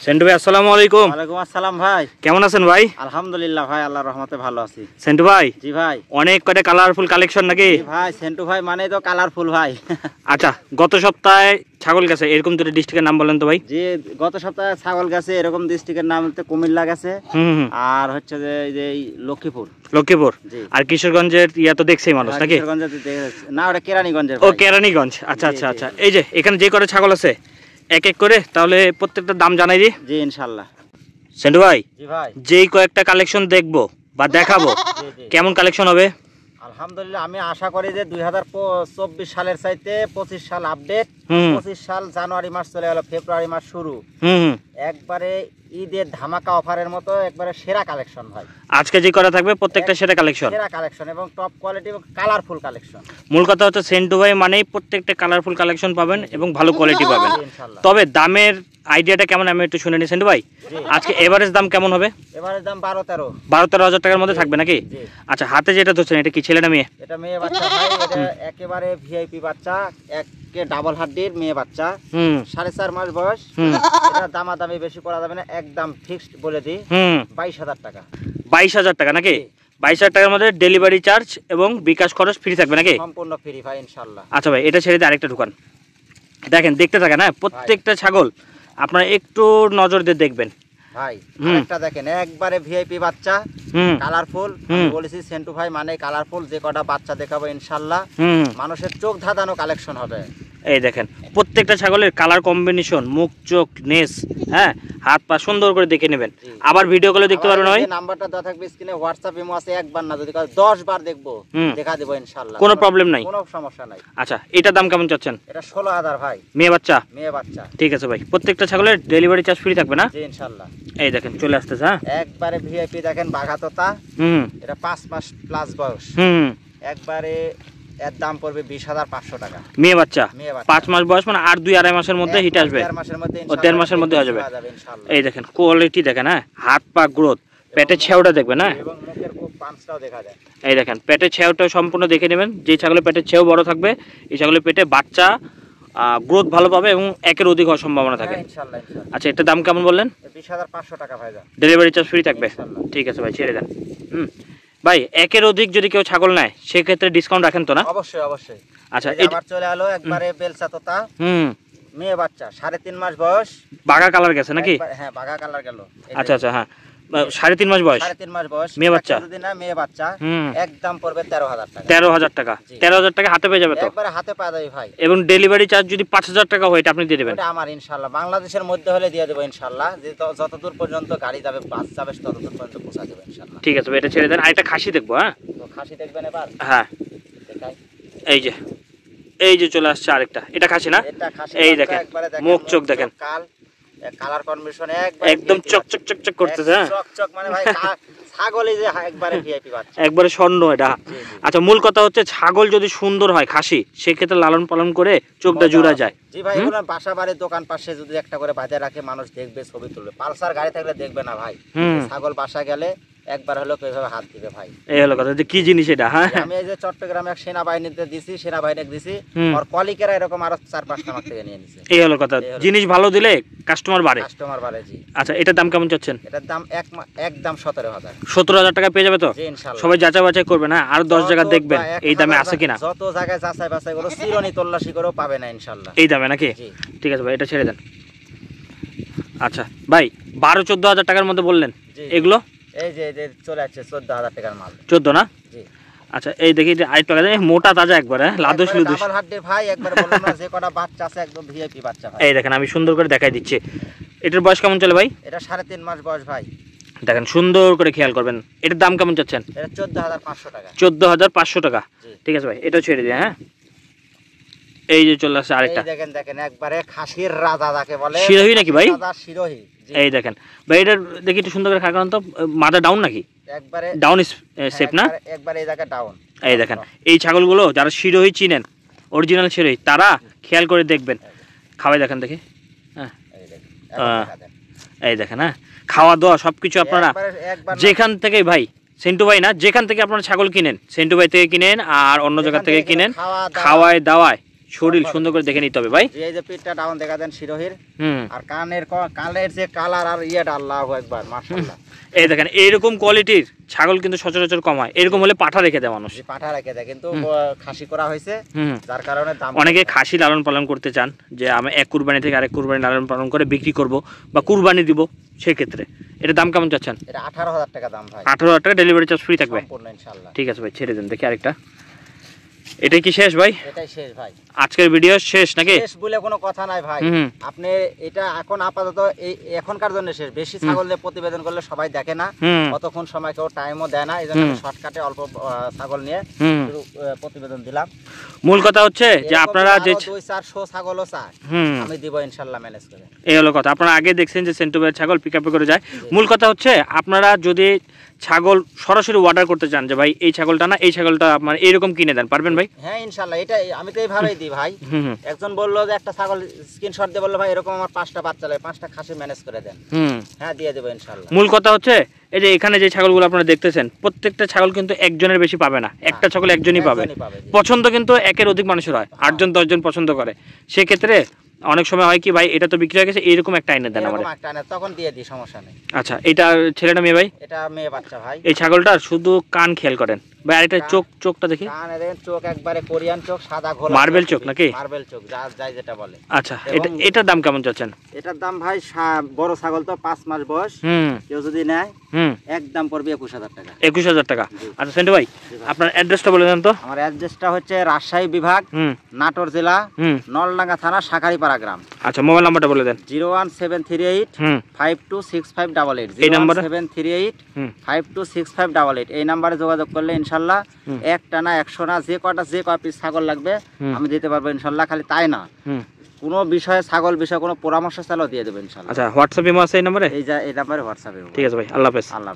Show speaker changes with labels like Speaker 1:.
Speaker 1: সেন্টু ভাই আসসালামু আলাইকুম।
Speaker 2: ওয়ালাইকুম আসসালাম ভাই,
Speaker 1: কেমন আছেন ভাই?
Speaker 2: আলহামদুলিল্লাহ ভাই, আল্লাহর রহমতে ভালো আছি।
Speaker 1: সেন্টু ভাই,
Speaker 2: জি ভাই।
Speaker 1: অনেক কয়টা কালারফুল কালেকশন নাকি?
Speaker 2: জি ভাই, সেন্টু ভাই মানে তো কালারফুল ভাই।
Speaker 1: আচ্ছা, গত সপ্তাহে ছাগল গেছে, এরকম দুটো ডিস্ট্রিক্টের নাম বলেন তো ভাই।
Speaker 2: জি, গত সপ্তাহে ছাগল গেছে, এরকম ডিস্ট্রিক্টের নাম হচ্ছে কুমিল্লা গেছে, আর হচ্ছে যে এই লক্ষ্মীপুর।
Speaker 1: লক্ষ্মীপুর আর কিশোরগঞ্জের ইয়া তো দেখছেই মানুষ নাকি?
Speaker 2: না, ওটা কেরানীগঞ্জের।
Speaker 1: ও কেরানীগঞ্জ, আচ্ছা আচ্ছা আচ্ছা। এই যে এখানে যে কটা ছাগল আছে এক এক করে তাহলে প্রত্যেকটা দাম জানাই দিই।
Speaker 2: জি ইনশাআল্লাহ।
Speaker 1: সেন্টু ভাই,
Speaker 2: জি ভাই,
Speaker 1: যেই কয়েকটা কালেকশন দেখবো বা দেখাবো কেমন কালেকশন হবে?
Speaker 2: আলহামদুলিল্লাহ, আমি আশা করি যে 2024 সালের চাইতে 25 সাল আপডেট। 25 সাল জানুয়ারি মাস চলে গেল, ফেব্রুয়ারি মাস শুরু, একবারে ঈদের ধামাকা অফারের মতো একবারে সেরা কালেকশন ভাই।
Speaker 1: আজকে যে করা থাকবে প্রত্যেকটা সেরা কালেকশন
Speaker 2: এবং টপ কোয়ালিটি এবং কালারফুল কালেকশন।
Speaker 1: মূল কথা হচ্ছে সেন্টু ভাই মানেই প্রত্যেকটা কালারফুল কালেকশন পাবেন এবং ভালো কোয়ালিটি পাবেন। তবে দামের আইডিয়াটা কেমন আমি একটু শুনে নিই সেন্টু ভাই। আজকে এভারেজ দাম কেমন হবে?
Speaker 2: এভারেজ দাম
Speaker 1: 12-13 হাজার টাকার মধ্যে থাকবে নাকি? আচ্ছা, হাতে যেটা ধরছেন এটা কি ছেলে না মেয়ে?
Speaker 2: এটা মেয়ে বাচ্চা ভাই, এটা একেবারে ভিআইপি বাচ্চা, একে ডাবল হাড্ডির মেয়ে বাচ্চা, 4.5 মাস বয়স। এটা দামাদামি বেশি করা যাবে না, একদম ফিক্সড বলে দিই 22,000 টাকা।
Speaker 1: 22,000 টাকা নাকি? 22,000 টাকার মধ্যে ডেলিভারি চার্জ এবং বিকাশ খরচ ফ্রি থাকবে নাকি?
Speaker 2: সম্পূর্ণ ফ্রি ভাই ইনশাআল্লাহ।
Speaker 1: আচ্ছা ভাই, এটা ছেড়ে দিয়ে আরেকটা ঢুকান, দেখেন দেখতে থাকেন। হ্যাঁ, প্রত্যেকটা ছাগল আপনারা একটু নজর দিয়ে দেখবেন
Speaker 2: ভাই। একটা দেখেন, একবারে ভিআইপি বাচ্চা, কালারফুল। বলেছি সেন্টু ভাই মানে কালারফুল। যে কটা বাচ্চা দেখাবো ইনশাআল্লাহ মানুষের চোখ ধাঁধানো কালেকশন হবে।
Speaker 1: এই দেখেন প্রত্যেকটা ছাগলের কালার কম্বিনেশন, মুখ চোখ নেস, হ্যাঁ হাত পা সুন্দর করে দেখে নেবেন। আবার ভিডিও কলে দেখতে পারবেন ভাই।
Speaker 2: নাম্বারটা দেওয়া থাকবে স্ক্রিনে, হোয়াটসঅ্যাপ ইমো আছে। একবার না, যদি 10 বার দেখবো দেখা দেবো ইনশাআল্লাহ,
Speaker 1: কোনো প্রবলেম নাই,
Speaker 2: কোনো সমস্যা নাই।
Speaker 1: আচ্ছা, এটার দাম কেমন চাচ্ছেন?
Speaker 2: এটা 16,000 ভাই,
Speaker 1: মেয়ে বাচ্চা।
Speaker 2: ঠিক
Speaker 1: আছে ভাই, প্রত্যেকটা ছাগলের ডেলিভারি চার্জ ফ্রি থাকবে না?
Speaker 2: জি ইনশাআল্লাহ।
Speaker 1: এই দেখেন চলে আসতেছে। হ্যাঁ,
Speaker 2: একবারে ভিআইপি দেখেন, বাঘাতোতা। এটা 5 মাস প্লাস বয়স। একবারে এর দাম পড়বে 20,500 টাকা।
Speaker 1: মেয়ে বাচ্চা 5 মাস বয়স, মানে আর 2-2.5 মাসের মধ্যে হিট আসবে। 1.5 মাসের মধ্যে হয়ে যাবে। এই দেখেন কোয়ালিটি দেখেন, হ্যাঁ হাত পা গ্রোথ, পেটের ছেউটা দেখবেন। হ্যাঁ,
Speaker 2: এবং মুখের খুব পাঁচটাও দেখা যায়।
Speaker 1: এই দেখেন পেটের ছেউটা সম্পূর্ণ দেখে নেবেন। যে ছাগলের পেটের ছেউ বড় থাকবে এই ছাগলের পেটে বাচ্চা গ্রোথ ভালো পাবে এবং একের অধিক হওয়ার সম্ভাবনা থাকে। আচ্ছা, এটার দাম কেমন বললেন?
Speaker 2: 20,500 টাকা ভাই।
Speaker 1: ডেলিভারি চার্জ ফ্রি থাকবে? ঠিক আছে ভাই, ছেড়ে দেন। ভাই, একের অধিক যদি কেউ ছাগল নেয় সেক্ষেত্রে ডিসকাউন্ট রাখেন তো না?
Speaker 2: অবশ্যই অবশ্যই।
Speaker 1: আচ্ছা,
Speaker 2: এবার চলে এলো একবারে বেলচা তোতা, মেয়ে বাচ্চা, 3.5 মাস বয়স।
Speaker 1: বাঘা কালার গেছে নাকি?
Speaker 2: হ্যাঁ, বাঘা কালার গেল।
Speaker 1: আচ্ছা আচ্ছা, হ্যাঁ 3.5 মাস বয়স।
Speaker 2: 3.5 মাস বয়স,
Speaker 1: মেয়ে বাচ্চা।
Speaker 2: যদি না মেয়ে বাচ্চা, একদম পড়বে 13,000 টাকা।
Speaker 1: 13,000 টাকা। 13,000 টাকা হাতে পেয়ে যাবে তো?
Speaker 2: একবারে হাতে পাওয়া যাবে ভাই।
Speaker 1: এবং ডেলিভারি চার্জ যদি 5,000 টাকা হয় এটা আপনি দিয়ে দেবেন?
Speaker 2: এটা আমার ইনশাআল্লাহ, বাংলাদেশের মধ্যে হলে দিয়ে দেবো ইনশাআল্লাহ। যে যতদূর পর্যন্ত গাড়ি যাবে, বাস যাবে, ততদূর পর্যন্ত পৌঁছা দেবো ইনশাআল্লাহ।
Speaker 1: ঠিক আছে ভাই, এটা ছেড়ে দেন। আরেকটা খাসি দেখবো। হ্যাঁ,
Speaker 2: তো খাসি দেখবেন এবার?
Speaker 1: হ্যাঁ, এই যে চলে আসছে আরেকটা। এটা খাসি না? এই দেখেন মুখ চোখ দেখেন,
Speaker 2: কালার কম্বিনেশন
Speaker 1: একদম চকচক চকচক করতেছে।
Speaker 2: চকচক মানে ভাই ছাগলই যে একবারে ভিআইপি বাচ্চা,
Speaker 1: একবারে স্বর্ণ এটা। আচ্ছা, মূল কথা হচ্ছে ছাগল যদি সুন্দর হয় খাসি, সেক্ষেত্রে লালন পালন করে চোখটা জুড়া যায়।
Speaker 2: জি ভাই, এগুলো বাসা বাড়ির দোকান পাশে যদি একটা করে বাঁধে রাখে, মানুষ দেখবে, ছবি তুলবে। পালসার গাড়ি থাকলে দেখবে না ভাই। ছাগল বাসা গেলে একবার হলো এইভাবে হাত দিবে ভাই।
Speaker 1: এই হলো কথা, যে কি জিনিস এটা। হ্যাঁ,
Speaker 2: আমি এই যে চট্টগ্রামে এক সেনাবাহিনীতে দিছি, সেনাবাহিনীকে দিছি, আর কলিকেরা এরকম আরো 4-5টা আমার থেকে নিয়ে নিছে।
Speaker 1: এই হলো কথা, জিনিস ভালো দিলে কাস্টমার বাড়ে।
Speaker 2: জি।
Speaker 1: আচ্ছা, এটার দাম কেমন চাচ্ছেন?
Speaker 2: এটার দাম একদম 17,000।
Speaker 1: 17,000 টাকা পেয়ে যাবে তো?
Speaker 2: জি ইনশাআল্লাহ।
Speaker 1: সবাই যাচাই বাছাই করবে না, আর 10 জায়গা দেখবেন এই দামে আছে কিনা।
Speaker 2: যত জায়গায় যাচাই বাছাই করো, চিরনি তল্লাশি করো, পাবে না ইনশাআল্লাহ
Speaker 1: এই দামে নাকি? ঠিক আছে ভাই, এটা ছেড়ে দেন। আচ্ছা ভাই, 12-14 হাজার টাকার মধ্যে বললেন, এগুলো
Speaker 2: এই যে চলে আসছে 14,000 টাকার মাল।
Speaker 1: 14 না?
Speaker 2: জি।
Speaker 1: আচ্ছা, এই দেখি আরেকটু মোটা তাজা একবারে লাদুস লুদুস
Speaker 2: ডাবল হাড্ডির ভাই, একবার বললাম না যে কটা বাচ্চা আছে একদম ভিআইপি বাচ্চা ভাই।
Speaker 1: এই দেখেন আমি সুন্দর করে দেখাই দিচ্ছি। এটার বয়স কেমন চলে ভাই?
Speaker 2: এটা 3.5 মাস বয়স ভাই।
Speaker 1: দেখেন সুন্দর করে খেয়াল করবেন। এটার দাম কেমন চাচ্ছেন?
Speaker 2: এটা 14,500 টাকা।
Speaker 1: 14,500 টাকা। ঠিক আছে ভাই, এটা ছেড়ে দিন। হ্যাঁ, এই যে চলে আসছে আরেকটা।
Speaker 2: দেখেন একবারে খাসির রাজা যাকে বলে।
Speaker 1: শিরোহী নাকি ভাই?
Speaker 2: শিরোহী।
Speaker 1: এই দেখেন ভাই, এটার দেখি একটু সুন্দর করে খাকান তো। মাথা ডাউন নাকি?
Speaker 2: একবারে
Speaker 1: ডাউন শেপ না?
Speaker 2: একবারে এই জায়গা ডাউন।
Speaker 1: এই দেখেন এই ছাগলগুলো যারা শিরোহী চিনেন, অরিজিনাল শিরোহী, তারা খেয়াল করে দেখবেন। খাওয়াই দেখেন দেখি। হ্যাঁ, এই দেখেন। হ্যাঁ, খাওয়া দাওয়া সবকিছু আপনারা যেখান থেকে ভাই, সেন্টু ভাই না, যেখান থেকে আপনারা ছাগল কিনেন, সেন্টু ভাই থেকে কিনেন আর অন্য জায়গা থেকে কিনেন, খাওয়ায় দাওয়ায় শরীর সুন্দর করে দেখে নিতে হবে ভাই।
Speaker 2: এই যে পিঠটা ডাউন দেখা দেন শিরোহির,
Speaker 1: হুম
Speaker 2: আর কানের যে কালার আর ইয়েটা আল্লাহু আকবার মাশাআল্লাহ।
Speaker 1: এই দেখেন এইরকম কোয়ালিটির ছাগল কিন্তু সচরাচর কম হয়, এরকম হলে পাঠা রেখে দেয় মানুষ।
Speaker 2: যে পাঠা রেখে দেয়, কিন্তু খাসি করা হয়েছে
Speaker 1: হুম
Speaker 2: যার কারণে দাম।
Speaker 1: অনেকে খাসি লালন পালন করতে চান, যে আমি এক কুরবানি থেকে আরেক কুরবানি লালন পালন করে বিক্রি করব বা কুরবানি দিব, সেক্ষেত্রে এটা দাম কেমন চাচ্ছেন?
Speaker 2: এটা 18,000 টাকা দাম ভাই।
Speaker 1: 18,000 টাকা, ডেলিভারি চার্জ ফ্রি থাকবে
Speaker 2: সম্পূর্ণ ইনশাআল্লাহ।
Speaker 1: ঠিক আছে ভাই, ছেড়ে দেন দেখি আরেকটা। এটাই কি শেষ ভাই?
Speaker 2: এটাই শেষ ভাই,
Speaker 1: আজকের ভিডিও শেষ নাকি?
Speaker 2: শেষ বলে কোনো কথা নাই ভাই। আপনি এটা এখন আপাতত এই এখনকার জন্য শেষ। বেশি ছাগল দিয়ে প্রতিবেদন করলে সবাই দেখে না, কতক্ষণ সময় কেউ টাইমও দেয় না, এই জন্য শর্টকাটে অল্প ছাগল নিয়ে প্রতিবেদন দিলাম।
Speaker 1: মূল কথা হচ্ছে যে আপনারা যে
Speaker 2: 200-400 ছাগলও চায়, আমি দিব ইনশাআল্লাহ ম্যানেজ করে।
Speaker 1: এই হলো কথা। আপনারা আগে দেখছেন যে সেন্টু ভাইয়ের ছাগল পিকআপে করে যায়। মূল কথা হচ্ছে আপনারা যদি ছাগল সরাসরি অর্ডার করতে চান যে ভাই এই ছাগলটা না এই ছাগলটা আপনার এইরকম কিনে দেন, পারবেন ভাই?
Speaker 2: হ্যাঁ ইনশাআল্লাহ, এটা আমি তো এইভাবেই দিই ভাই। একজন বললো যে একটা ছাগল স্ক্রিনশট দিয়ে বললো ভাই এরকম আমার 5টা বাচ্চা লাগে, 5টা খাসি ম্যানেজ করে দেন, হ্যাঁ দিয়ে দেবো ইনশাআল্লাহ।
Speaker 1: মূল কথা হচ্ছে এই যে এখানে যে ছাগলগুলো আপনারা দেখতেছেন প্রত্যেকটা ছাগল কিন্তু একজনের বেশি পাবে না, একটা ছাগল একজনই পাবে। পছন্দ কিন্তু একের অধিক মানুষের হয়, 8জন 10জন পছন্দ করে, সেক্ষেত্রে অনেক সময় হয় কি ভাই এটা তো বিক্রি হয়ে গেছে, এইরকম একটা আইনে দেন আমাদের,
Speaker 2: তখন দিয়ে দিই, সমস্যা নেই।
Speaker 1: আচ্ছা এটা ছেলেটা মেয়ে ভাই?
Speaker 2: এটা মেয়ে বাচ্চা ভাই।
Speaker 1: এই ছাগলটার শুধু কান খেয়াল করেন ভাই, আর এটা চোখটা দেখি,
Speaker 2: কানের চোখ একবারে কোরিয়ান চোখ, সাদা ঘোলা
Speaker 1: মার্বেল চোখ নাকি?
Speaker 2: মার্বেল চোখ যাই যেটা বলে।
Speaker 1: আচ্ছা এটার দাম কেমন চাচ্ছেন?
Speaker 2: এটার দাম ভাই বড় ছাগল তো 5 মাস বয়স, কেউ যদি নেয় একদম পড়বে 21,000 টাকা।
Speaker 1: 21,000 টাকা। আচ্ছা সেন্টু ভাই আপনার অ্যাড্রেসটা বলে দেন তো।
Speaker 2: আমার অ্যাড্রেসটা হচ্ছে রাজশাহী বিভাগ, নাটোর জেলা, নলডাঙ্গা থানা, শাঁখারীপাড়া গ্রাম।
Speaker 1: আচ্ছা মোবাইল নাম্বারটা বলে দেন।
Speaker 2: 01738 526588।
Speaker 1: এই নাম্বার
Speaker 2: 01738 526588। এই নাম্বারে যোগাযোগ করলে ইনশাআল্লাহ একটা না 100 না যে কয় পিস ছাগল লাগবে আমি দিতে পারবো ইনশাআল্লাহ। খালি তাই না, কোনো বিষয়ে ছাগল বিষয়ে কোনো পরামর্শ চাইলেও দিয়ে দেবো ইনশাআল্লাহ।
Speaker 1: আচ্ছা হোয়াটসঅ্যাপ ইমো আছে এই নাম্বারে?
Speaker 2: এই নাম্বারে হোয়াটসঅ্যাপে।
Speaker 1: ঠিক আছে ভাই, আল্লাহ হাফেজ।
Speaker 2: আল্লাহ।